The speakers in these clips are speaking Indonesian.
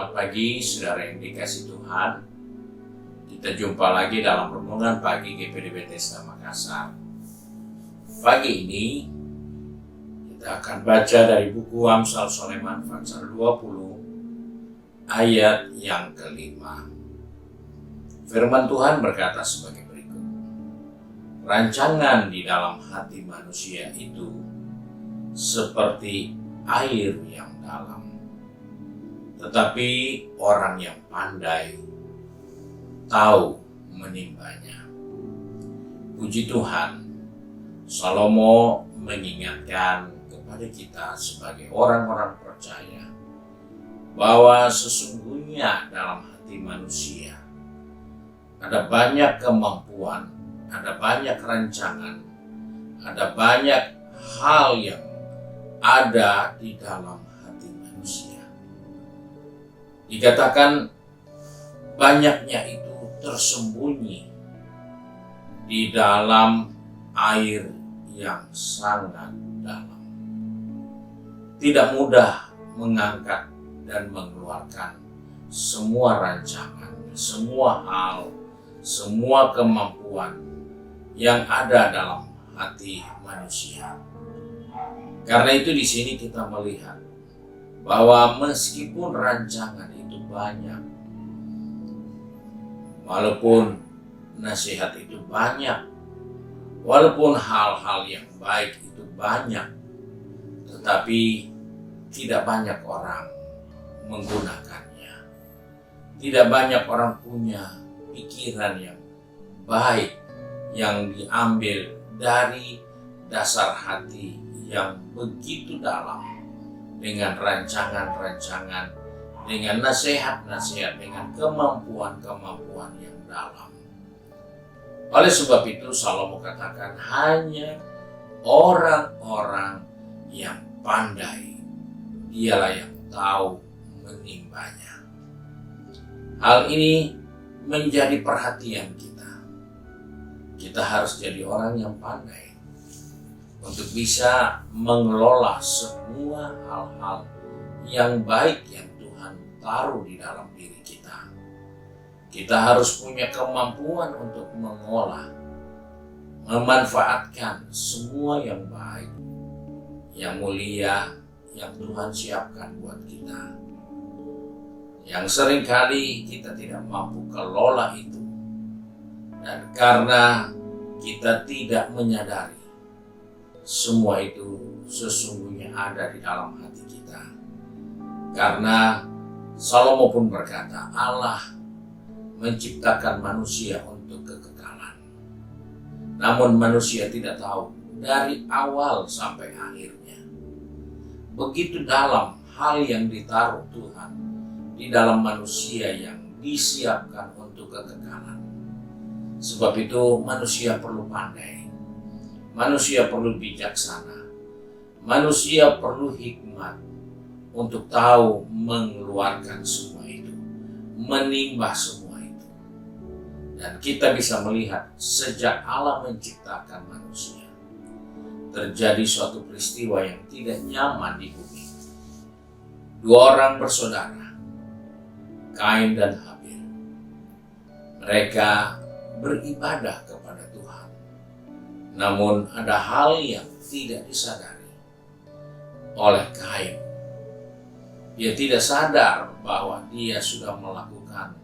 Selamat pagi saudara yang dikasih Tuhan. Kita jumpa lagi dalam renungan pagi GPD Bethesda Makassar. Pagi ini kita akan baca dari buku Amsal Soleman pasal 20 ayat yang kelima. Firman Tuhan berkata sebagai berikut. Rancangan di dalam hati manusia itu seperti air yang dalam, tetapi orang yang pandai tahu menimbanya. Puji Tuhan, Salomo mengingatkan kepada kita sebagai orang-orang percaya bahwa sesungguhnya dalam hati manusia ada banyak kemampuan, ada banyak rancangan, ada banyak hal yang ada di dalam hati manusia. Dikatakan banyaknya itu tersembunyi di dalam air yang sangat dalam. Tidak mudah mengangkat dan mengeluarkan semua rancangan, semua hal, semua kemampuan yang ada dalam hati manusia. Karena itu di sini kita melihat bahwa meskipun rancangan itu banyak, walaupun nasihat itu banyak, walaupun hal-hal yang baik itu banyak, tetapi tidak banyak orang menggunakannya. Tidak banyak orang punya pikiran yang baik yang diambil dari dasar hati yang begitu dalam, dengan rancangan-rancangan, dengan nasihat-nasihat, dengan kemampuan-kemampuan yang dalam. Oleh sebab itu Salomo katakan hanya orang-orang yang pandai, dialah yang tahu menimbanya. Hal ini menjadi perhatian kita. Kita harus jadi orang yang pandai untuk bisa mengelola semua hal-hal yang baik yang Tuhan taruh di dalam diri kita. Kita harus punya kemampuan untuk mengolah, memanfaatkan semua yang baik, yang mulia, yang Tuhan siapkan buat kita. Yang seringkali kita tidak mampu kelola itu. Dan karena kita tidak menyadari semua itu sesungguhnya ada di dalam hati kita. Karena Salomo pun berkata, Allah menciptakan manusia untuk kekekalan. Namun manusia tidak tahu dari awal sampai akhirnya. Begitu dalam hal yang ditaruh Tuhan di dalam manusia yang disiapkan untuk kekekalan. Sebab itu manusia perlu pandai. Manusia perlu bijaksana, manusia perlu hikmat untuk tahu mengeluarkan semua itu, menimbah semua itu. Dan kita bisa melihat sejak Allah menciptakan manusia, terjadi suatu peristiwa yang tidak nyaman di bumi. Dua orang bersaudara, Kain dan Habil. Mereka beribadah kepada Tuhan. Namun ada hal yang tidak disadari oleh Kain. Dia tidak sadar bahwa dia sudah melakukan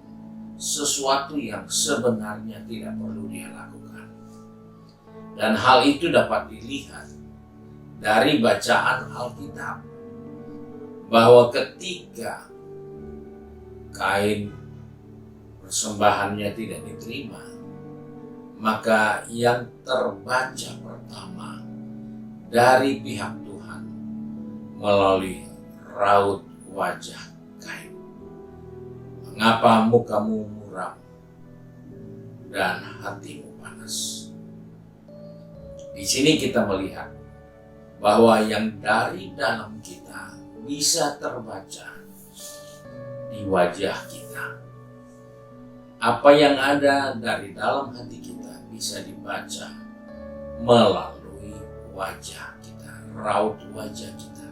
sesuatu yang sebenarnya tidak perlu dia lakukan. Dan hal itu dapat dilihat dari bacaan Alkitab. Bahwa ketika Kain persembahannya tidak diterima, maka yang terbaca pertama dari pihak Tuhan melalui raut wajah Kain. Mengapa mukamu muram dan hatimu panas? Di sini kita melihat bahwa yang dari dalam kita bisa terbaca di wajah kita. Apa yang ada dari dalam hati kita bisa dibaca melalui wajah kita, raut wajah kita.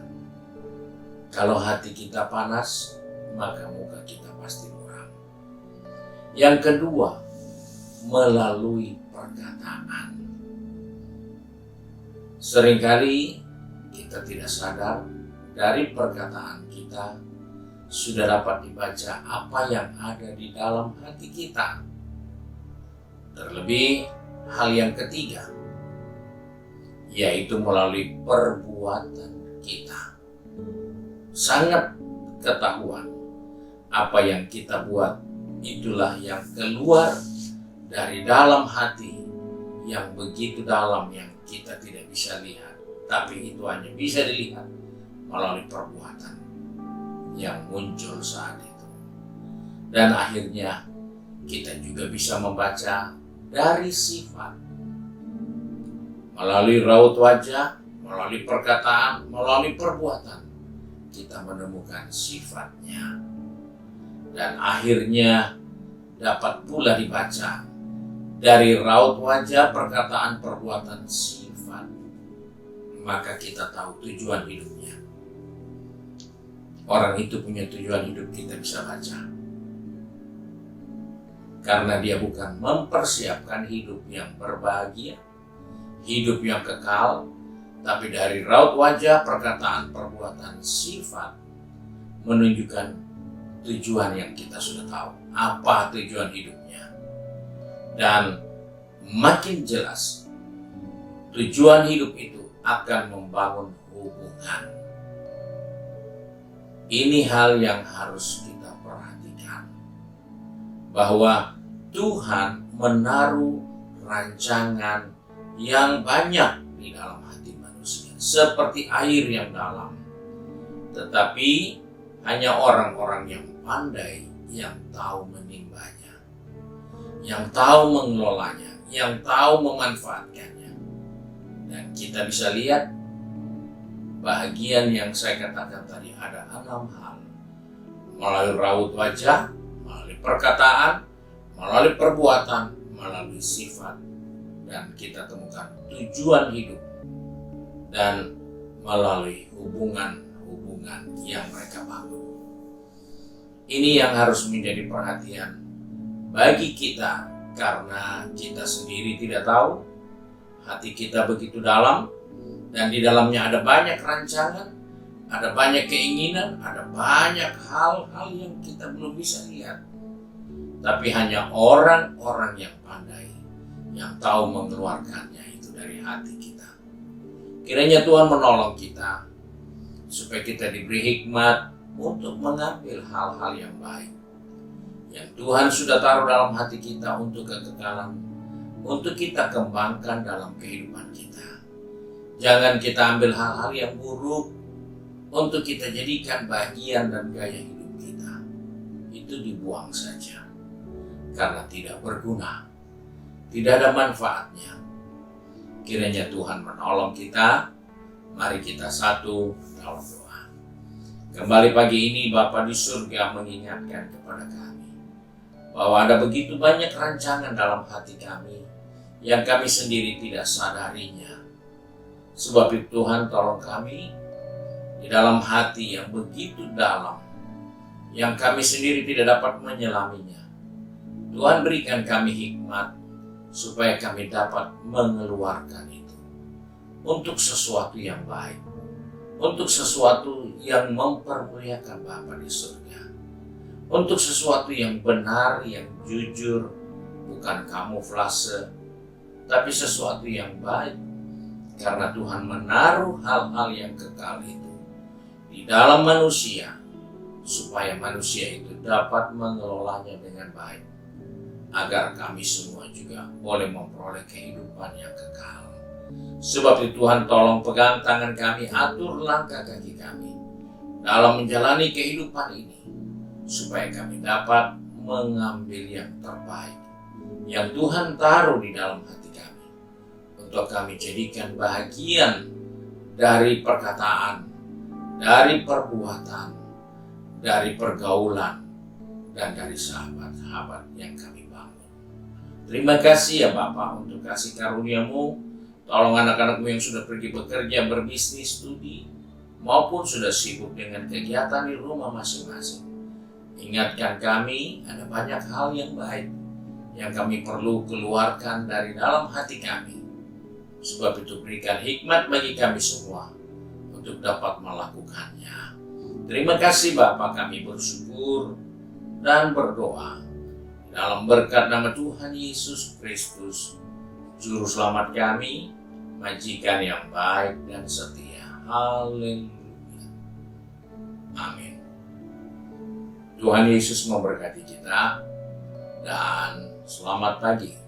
Kalau hati kita panas, maka muka kita pasti muram. Yang kedua, melalui perkataan. Seringkali kita tidak sadar dari perkataan kita sudah dapat dibaca apa yang ada di dalam hati kita. Terlebih hal yang ketiga, yaitu melalui perbuatan kita. Sangat ketahuan apa yang kita buat, itulah yang keluar dari dalam hati, yang begitu dalam yang kita tidak bisa lihat, tapi itu hanya bisa dilihat melalui perbuatan yang muncul saat itu. Dan akhirnya kita juga bisa membaca dari sifat, melalui raut wajah, melalui perkataan, melalui perbuatan, kita menemukan sifatnya. Dan akhirnya dapat pula dibaca dari raut wajah, perkataan, perbuatan, sifat, maka kita tahu tujuan hidupnya. Orang itu punya tujuan hidup, kita bisa baca. Karena dia bukan mempersiapkan hidup yang berbahagia, hidup yang kekal, tapi dari raut wajah, perkataan, perbuatan, sifat menunjukkan tujuan yang kita sudah tahu. Apa tujuan hidupnya? Dan makin jelas tujuan hidup itu akan membangun hubungan. Ini hal yang harus kita perhatikan, bahwa Tuhan menaruh rancangan yang banyak di dalam hati manusia, seperti air yang dalam. Tetapi hanya orang-orang yang pandai yang tahu menimbanya, yang tahu mengelolanya, yang tahu memanfaatkannya. Dan kita bisa lihat bahagian yang saya katakan tadi, ada 6 hal. Melalui raut wajah, melalui perkataan, melalui perbuatan, melalui sifat. Dan kita temukan tujuan hidup. Dan melalui hubungan-hubungan yang mereka bangun. Ini yang harus menjadi perhatian bagi kita, karena kita sendiri tidak tahu, hati kita begitu dalam, dan di dalamnya ada banyak rancangan, ada banyak keinginan, ada banyak hal-hal yang kita belum bisa lihat. Tapi hanya orang-orang yang pandai, yang tahu mengeluarkannya itu dari hati kita. Kiranya Tuhan menolong kita, supaya kita diberi hikmat untuk mengambil hal-hal yang baik yang Tuhan sudah taruh dalam hati kita untuk kekekalan, untuk kita kembangkan dalam kehidupan kita. Jangan kita ambil hal-hal yang buruk untuk kita jadikan bagian dan gaya hidup kita. Itu dibuang saja, karena tidak berguna, tidak ada manfaatnya. Kiranya Tuhan menolong kita. Mari kita satu dalam doa. Kembali pagi ini Bapa di surga mengingatkan kepada kami bahwa ada begitu banyak rancangan dalam hati kami yang kami sendiri tidak sadarinya. Sebab itu Tuhan, tolong kami di dalam hati yang begitu dalam, yang kami sendiri tidak dapat menyelaminya. Tuhan, berikan kami hikmat supaya kami dapat mengeluarkan itu untuk sesuatu yang baik, untuk sesuatu yang mempermuliakan Bapa di surga, untuk sesuatu yang benar, yang jujur, bukan kamuflase, tapi sesuatu yang baik. Karena Tuhan menaruh hal-hal yang kekal itu di dalam manusia, supaya manusia itu dapat mengelolanya dengan baik, agar kami semua juga boleh memperoleh kehidupan yang kekal. Sebab itu Tuhan, tolong pegang tangan kami, atur langkah kaki kami dalam menjalani kehidupan ini, supaya kami dapat mengambil yang terbaik yang Tuhan taruh di dalam hati kami, untuk kami jadikan bahagian dari perkataan, dari perbuatan, dari pergaulan, dan dari sahabat-sahabat yang kami bangun. Terima kasih ya Bapa untuk kasih karunia-Mu. Tolong anak-anak-Mu yang sudah pergi bekerja, berbisnis, studi, maupun sudah sibuk dengan kegiatan di rumah masing-masing. Ingatkan kami ada banyak hal yang baik yang kami perlu keluarkan dari dalam hati kami. Sebab itu berikan hikmat bagi kami semua untuk dapat melakukannya. Terima kasih Bapa, kami bersyukur dan berdoa dalam berkat nama Tuhan Yesus Kristus, Juru Selamat kami, Majikan yang baik dan setia. Haleluya. Amin. Tuhan Yesus memberkati kita dan selamat pagi.